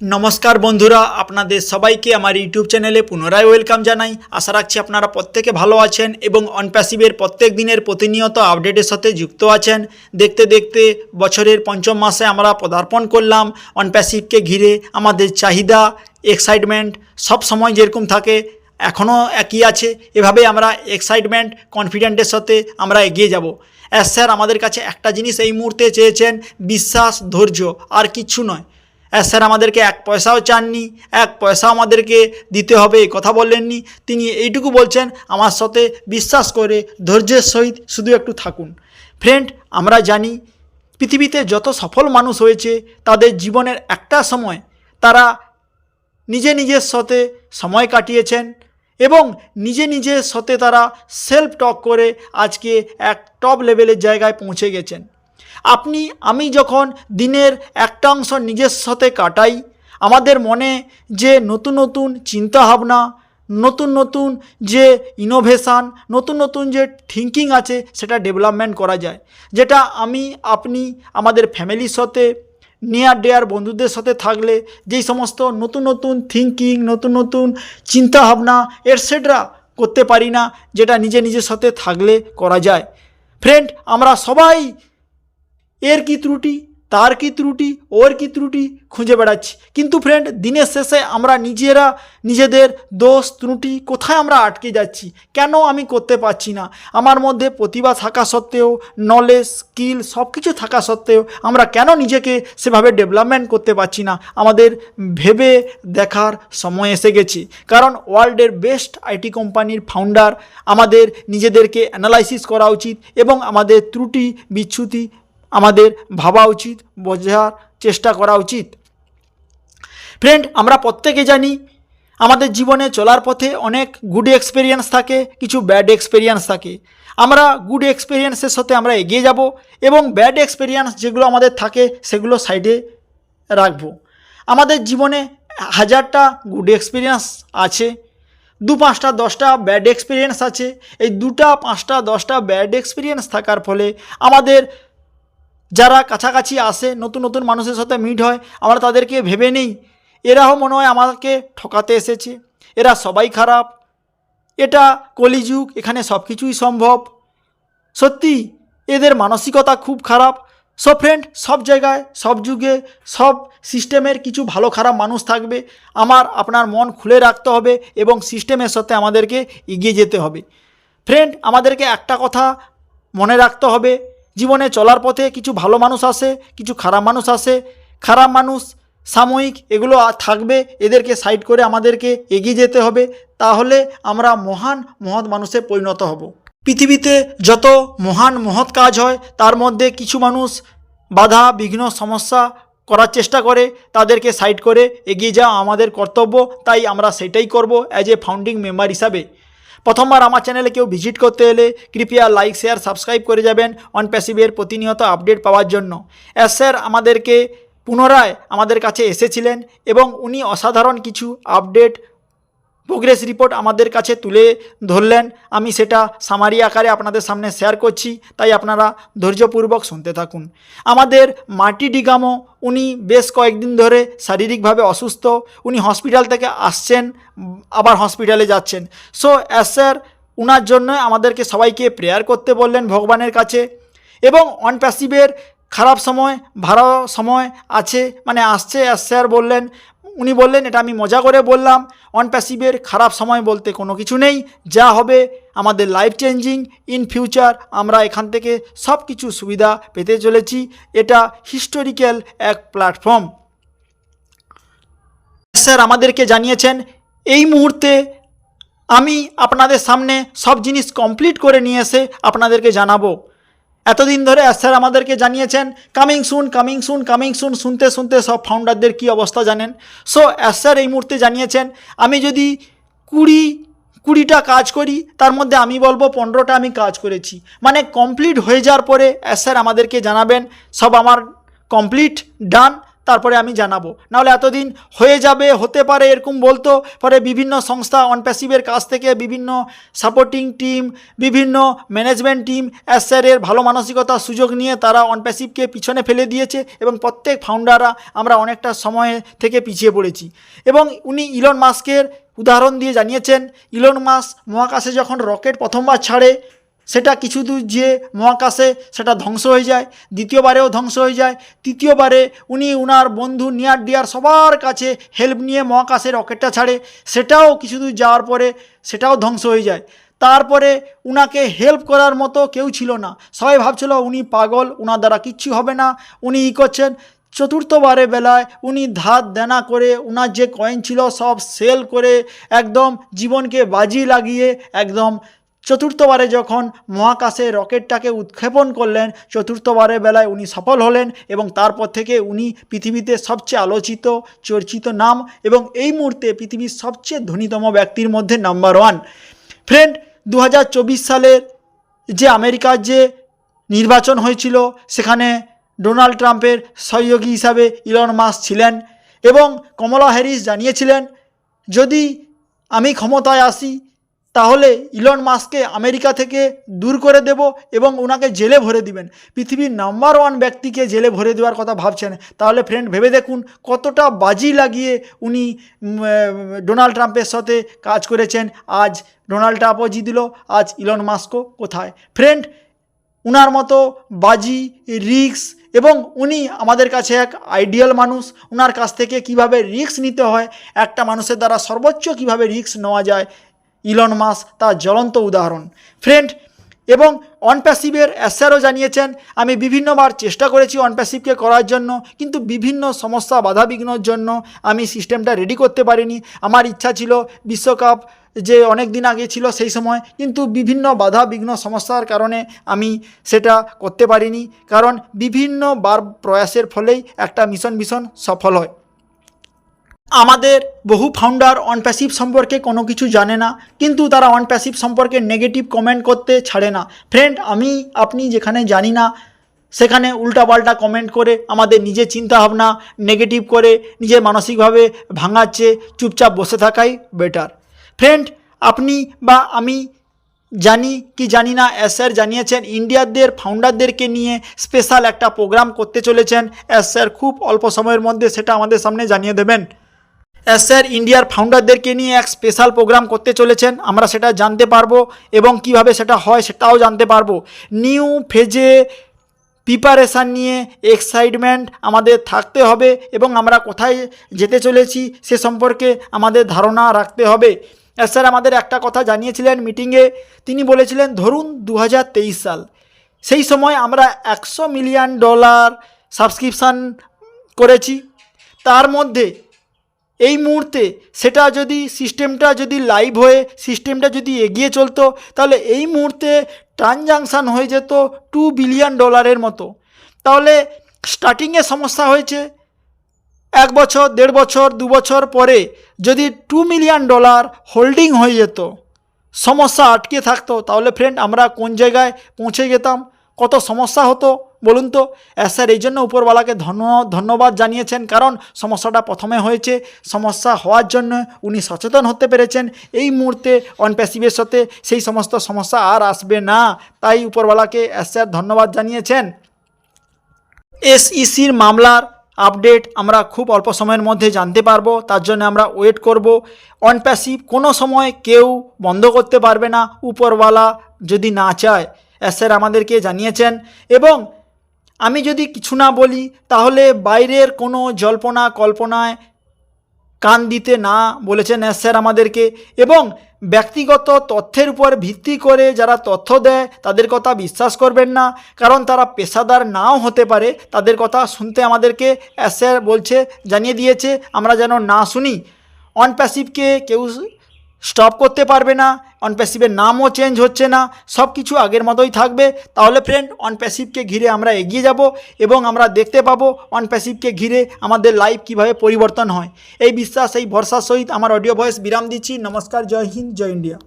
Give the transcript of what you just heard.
नमस्कार बंधुरा आपनादेर सबाइके आमार यूट्यूब चैनेले पुनराय वेलकाम जानाई। आशा राखछि आपनारा प्रत्येके भालो आछेन एबं अनप्यासिवेर प्रत्येक दिनेर प्रतिनियत आपडेटेर साथे जुक्त आछेन। देखते देखते बछरेर पंचम मासे आमरा पदार्पण करलाम। अनप्यासिवके घिरे आमादेर चाहिदा एक्साइटमेंट सब समय जेरकम थाके एखोनो एकई आछे। एभाবে आमरा एक्साइटमेंट कनफिडेंटेर साथे आमरा एगिয়ে যাব। স্যার আমাদের কাছে একটা জিনিস এই মুহূর্তে চেয়েছেন, বিশ্বাস, ধৈর্য, আর কিচ্ছু নয়। স্যার আমাদেরকে এক পয়সাও চাননি, এক পয়সাও আমাদেরকে দিতে হবে এই কথা বললেননি। তিনি এইটুকু বলছেন, আমার সাথে বিশ্বাস করে ধৈর্যের সহিত শুধু একটু থাকুন। ফ্রেন্ড, আমরা জানি পৃথিবীতে যত সফল মানুষ হয়েছে তাদের জীবনের একটা সময় তারা নিজের সাথে সময় কাটিয়েছেন এবং নিজের সাথে তারা সেলফ টক করে আজকে এক টপ লেভেলের জায়গায় পৌঁছে গেছেন। আপনি আমি যখন দিনের একটা অংশ নিজের সাথে কাটাই, আমাদের মনে যে নতুন নতুন চিন্তাভাবনা, নতুন যে ইনোভেশান, নতুন যে থিঙ্কিং আছে সেটা ডেভেলপমেন্ট করা যায়, যেটা আমি আপনি আমাদের ফ্যামিলির সাথে নিয়ার ডেয়ার বন্ধুদের সাথে থাকলে যেই সমস্ত নতুন থিঙ্কিং, নতুন চিন্তাভাবনা এটসেট্রা করতে পারি না, যেটা নিজের সাথে থাকলে করা যায়। ফ্রেন্ড, আমরা সবাই এর কি ত্রুটি, তার কি ত্রুটি, ওর কি ত্রুটি খুঁজে বেড়াচ্ছি। কিন্তু ফ্রেন্ড, দিনের শেষে আমরা নিজেদের দোষ ত্রুটি কোথায় আমরা আটকে যাচ্ছি, কেন আমি করতে পারছি না, আমার মধ্যে প্রতিভা থাকা সত্ত্বেও, নলেজ, স্কিল সব কিছু থাকা সত্ত্বেও আমরা কেন নিজেকে সেভাবে ডেভেলপমেন্ট করতে পারছি না, আমাদের ভেবে দেখার সময় এসে গেছে। কারণ ওয়ার্ল্ডের বেস্ট আইটি কোম্পানির ফাউন্ডার, আমাদের নিজেদেরকে অ্যানালাইসিস করা উচিত এবং আমাদের ত্রুটি বিচ্যুতি আমাদের ভাবা উচিত, বোঝার চেষ্টা করা উচিত। ফ্রেন্ড, আমরা প্রত্যেকে জানি আমাদের জীবনে চলার পথে অনেক গুড এক্সপেরিয়েন্স থাকে, কিছু ব্যাড এক্সপেরিয়েন্স থাকে। আমরা গুড এক্সপেরিয়েন্সের সাথে আমরা এগিয়ে যাব এবং ব্যাড এক্সপেরিয়েন্স যেগুলো আমাদের থাকে সেগুলো সাইডে রাখবো। আমাদের জীবনে 1000টা গুড এক্সপেরিয়েন্স আছে, 2-5টা 10টা ব্যাড এক্সপেরিয়েন্স আছে। এই 2টা 5টা 10টা ব্যাড এক্সপেরিয়েন্স থাকার ফলে আমাদের যারা কাছাকাছি আসে, নতুন মানুষের সাথে মিট হয়, আমরা তাদেরকে ভেবে নেই এরাও মনে হয় আমাকে ঠকাতে এসেছে, এরা সবাই খারাপ, এটা কলিযুগ, এখানে সব কিছুই সম্ভব, সত্যি এদের মানসিকতা খুব খারাপ। সো ফ্রেন্ড, সব জায়গায়, সব যুগে, সব সিস্টেমের কিছু ভালো খারাপ মানুষ থাকবে। আপনার মন খুলে রাখতে হবে এবং সিস্টেমের সাথে আমাদেরকে এগিয়ে যেতে হবে। ফ্রেন্ড, আমাদেরকে একটা কথা মনে রাখতে হবে, জীবনে চলার পথে কিছু ভালো মানুষ আসে, কিছু খারাপ মানুষ আসে। খারাপ মানুষ সাময়িক, এগুলো থাকবে, এদেরকে সাইড করে আমাদেরকে এগিয়ে যেতে হবে, তাহলে আমরা মহৎ মানুষে পরিণত হব। পৃথিবীতে যত মহৎ কাজ হয় তার মধ্যে কিছু মানুষ বাধা বিঘ্ন সমস্যা করার চেষ্টা করে, তাদেরকে সাইড করে এগিয়ে যাওয়া আমাদের কর্তব্য। তাই আমরা সেটাই করব অ্যাজ এ ফাউন্ডিং মেম্বার হিসাবে। প্রথমবার আমার চ্যানেলে কেউ ভিজিট করতে এলে কৃপয়া লাইক, শেয়ার, সাবস্ক্রাইব করে যাবেন অনপ্যাসিভের প্রতিনিয়ত আপডেট পাওয়ার জন্য। স্যার আমাদেরকে পুনরায় আমাদের কাছে এসেছিলেন এবং উনি অসাধারণ কিছু আপডেট প্রোগ্রেস রিপোর্ট আমাদের কাছে তুলে ধরলেন। আমি সেটা সামারি আকারে আপনাদের সামনে শেয়ার করছি, তাই আপনারা ধৈর্যপূর্বক শুনতে থাকুন। আমাদের মার্টি ডিগামো, উনি বেশ কয়েকদিন ধরে শারীরিকভাবে অসুস্থ, উনি হসপিটাল থেকে আসছেন, আবার হসপিটালে যাচ্ছেন। সো স্যার উনার জন্য আমাদেরকে সবাইকে প্রেয়ার করতে বললেন ভগবানের কাছে। এবং অনপ্যাসিভের খারাপ সময় ভালো সময় আছে, মানে আসছে। স্যার বললেন, উনি বললেন, এটা আমি মজা করে বললাম, অনপ্যাসিভের খারাপ সময় বলতে কোনো কিছু নেই, যা হবে আমাদের লাইফ চেঞ্জিং ইন ফিউচার। আমরা এখান থেকে সব কিছু সুবিধা পেতে চলেছি, এটা হিস্টোরিক্যাল এক প্ল্যাটফর্ম। স্যার আমাদেরকে জানিয়েছেন, এই মুহূর্তে আমি আপনাদের সামনে সব জিনিস কমপ্লিট করে নিয়ে এসে আপনাদেরকে জানাবো। এতদিন ধরে স্যার আমাদেরকে জানিয়েছেন কামিং সুন শুনতে সব ফাউন্ডারদের কি অবস্থা জানেন। সো স্যার এই মুহূর্তে জানিয়েছেন, আমি যদি 20টা কাজ করি, তার মধ্যে আমি বলবো 15টা আমি কাজ করেছি, মানে কমপ্লিট হয়ে যাওয়ার পরে স্যার আমাদেরকে জানাবেন সব আমার কমপ্লিট ডান, তারপরে আমি জানাবো, নাহলে এতদিন হয়ে যাবে, হতে পারে এরকম বলতো। পরে বিভিন্ন সংস্থা অন প্যাসিভের কাছ থেকে বিভিন্ন সাপোর্টিং টিম, বিভিন্ন ম্যানেজমেন্ট টিম স্যারের ভালো মানসিকতা সুযোগ নিয়ে তারা অন প্যাসিভকে পিছনে ফেলে দিয়েছে এবং প্রত্যেক ফাউন্ডাররা আমরা অনেকটা সময় থেকে পিছিয়ে পড়েছি। এবং উনি ইলন মাস্কের উদাহরণ দিয়ে জানিয়েছেন, ইলন মাস্ক মহাকাশে যখন রকেট প্রথমবার ছাড়ে সেটা কিছু দূর যে মহাকাশে সেটা ধ্বংস হয়ে যায়, দ্বিতীয়বারেও ধ্বংস হয়ে যায়, তৃতীয়বারে উনি উনার বন্ধু নিয়ার ডিয়ার সবার কাছে হেল্প নিয়ে মহাকাশে রকেটটা ছাড়ে, সেটাও কিছু দূর যাওয়ার পরে সেটাও ধ্বংস হয়ে যায়। তারপরে উনাকে হেল্প করার মতো কেউ ছিল না, সবাই ভাবছিল উনি পাগল, উনার দ্বারা কিচ্ছু হবে না, উনি করছেন। চতুর্থবারে বেলায় উনি ধার দেনা করে উনার যে কয়েন ছিল সব সেল করে একদম জীবনকে বাজি লাগিয়ে একদম চতুর্থবারে যখন মহাকাশে রকেটটাকে উৎক্ষেপণ করলেন, চতুর্থবারের বেলায় উনি সফল হলেন এবং তারপর থেকে উনি পৃথিবীতে সবচেয়ে আলোচিত চর্চিত নাম এবং এই মুহূর্তে পৃথিবীর সবচেয়ে ধনীতম ব্যক্তির মধ্যে নাম্বার 1। ফ্রেন্ড, 2024 সালের যে আমেরিকার যে নির্বাচন হয়েছিল সেখানে ডোনাল্ড ট্রাম্পের সহযোগী হিসাবে ইলন মাস্ক ছিলেন এবং কমলা হ্যারিস জানিয়েছিলেন যদি আমি ক্ষমতায় আসি তাহলে ইলন মাস্ককে আমেরিকা থেকে দূর করে দেব এবং ওনাকে জেলে ভরে দিবেন। পৃথিবীর নাম্বার 1 ব্যক্তিকে জেলে ভরে দেওয়ার কথা ভাবছেন, তাহলে ফ্রেন্ড ভেবে দেখুন কতটা বাজি লাগিয়ে উনি ডোনাল্ড ট্রাম্পের সাথে কাজ করেছেন। আজ ডোনাল্ড ট্রাম্পও জিতল, আজ ইলন মাস্কও কোথায়? ফ্রেন্ড, উনার মতো বাজি, রিস্ক এবং উনি আমাদের কাছে এক আইডিয়াল মানুষ। উনার কাছ থেকে কিভাবে রিস্ক নিতে হয়, একটা মানুষের দ্বারা সর্বোচ্চ কিভাবে রিস্ক নেওয়া যায়, ইলন মাস্ক তার জ্বলন্ত উদাহরণ। ফ্রেন্ড, এবং অন প্যাসিভের স্যারও জানিয়েছেন, আমি বিভিন্নবার চেষ্টা করেছি অন প্যাসিভকে করার জন্য, কিন্তু বিভিন্ন সমস্যা বাধাবিঘ্নর জন্য আমি সিস্টেমটা রেডি করতে পারিনি। আমার ইচ্ছা ছিল বিশ্বকাপ যে অনেক দিন আগে ছিল সেই সময়, কিন্তু বিভিন্ন বাধা বিঘ্ন সমস্যার কারণে আমি সেটা করতে পারিনি, কারণ বিভিন্ন বার প্রয়াসের ফলেই একটা মিশন সফল হয়। আমাদের বহু ফাউন্ডার অন প্যাসিভ সম্পর্কে কোনো কিছু জানে না, কিন্তু তারা অন প্যাসিভ সম্পর্কে নেগেটিভ কমেন্ট করতে ছাড়ে না। ফ্রেন্ড, আপনি যেখানে জানি না সেখানে উল্টাপাল্টা কমেন্ট করে আমাদের নিজের চিন্তাভাবনা নেগেটিভ করে নিজের মানসিকভাবে ভাঙাচ্ছে চুপচাপ বসে থাকাই বেটার। ফ্রেন্ড, আপনি বা আমি জানি কি জানি না, স্যার জানিয়েছেন ইন্ডিয়াদের ফাউন্ডারদেরকে নিয়ে স্পেশাল একটা প্রোগ্রাম করতে চলেছেন। স্যার খুব অল্প সময়ের মধ্যে সেটা আমাদের সামনে জানিয়ে দেবেন। স্যার ইন্ডিয়ার ফাউন্ডারদেরকে নিয়ে এক স্পেশাল প্রোগ্রাম করতে চলেছেন, আমরা সেটা জানতে পারবো এবং কিভাবে সেটা হয় সেটাও জানতে পারবো। নিউ ফেজে প্রিপারেশান নিয়ে এক্সাইটমেন্ট আমাদের থাকতে হবে এবং আমরা কোথায় যেতে চলেছি সে সম্পর্কে আমাদের ধারণা রাখতে হবে। স্যার আমাদের একটা কথা জানিয়েছিলেন মিটিংয়ে, তিনি বলেছিলেন ধরুন 2023 সাল, সেই সময় আমরা $100 মিলিয়ন সাবস্ক্রিপশান করেছি, তার মধ্যে এই মুহূর্তে সেটা যদি সিস্টেমটা যদি লাইভ হয়ে সিস্টেমটা যদি এগিয়ে চলতো তাহলে এই মুহূর্তে ট্রানজাকশান হয়ে যেত $2 বিলিয়ন মতো। তাহলে স্টার্টিংয়ে সমস্যা হয়েছে, 1 বছর 1.5 বছর 2 বছর পরে যদি $2 মিলিয়ন হোল্ডিং হয়ে যেত, সমস্যা আটকে থাকতো, তাহলে ফ্রেন্ড আমরা কোন জায়গায় পৌঁছে যেতাম, কত সমস্যা হতো বলুন তো। স্যার এই জন্য উপরওয়ালাকে ধন্যবাদ জানিয়েছেন, কারণ সমস্যাটা প্রথমে হয়েছে, সমস্যা হওয়ার জন্য উনি সচেতন হতে পেরেছেন। এই মুহূর্তে অন প্যাসিভের সাথে সেই সমস্ত সমস্যা আর আসবে না, তাই উপরওয়ালাকে স্যার ধন্যবাদ জানিয়েছেন। SECর মামলার আপডেট আমরা খুব অল্প সময়ের মধ্যে জানতে পারবো, তার জন্য আমরা ওয়েট করব। অন প্যাসিভ কোনো সময় কেউ বন্ধ করতে পারবে না, উপরওয়ালা যদি না চায়, স্যার আমাদেরকে জানিয়েছেন। এবং আমি যদি কিছু না বলি তাহলে বাইরের কোনো জল্পনা কল্পনায় কান দিতে না বলেছেন স্যার আমাদেরকে, এবং ব্যক্তিগত তথ্যের উপর ভিত্তি করে যারা তথ্য দেয় তাদের কথা বিশ্বাস করবেন না, কারণ তারা পেশাদার নাও হতে পারে, তাদের কথা শুনতে আমাদেরকে স্যার বলছে, জানিয়ে দিয়েছে আমরা যেন না শুনি। অন প্যাসিভকে কেউ স্টপ করতে পারবে না, অন প্যাসিভের নামও চেঞ্জ হচ্ছে না, সব কিছু আগের মতোই থাকবে। তাহলে ফ্রেন্ড অন প্যাসিভকে ঘিরে আমরা এগিয়ে যাব এবং আমরা দেখতে পাবো অন প্যাসিভকে ঘিরে আমাদের লাইফ কিভাবে পরিবর্তন হয়। এই বিশ্বাস এই ভরসার সহিত আমার অডিও ভয়েস বিরাম দিচ্ছি। নমস্কার, জয় হিন্দ, জয় ইন্ডিয়া।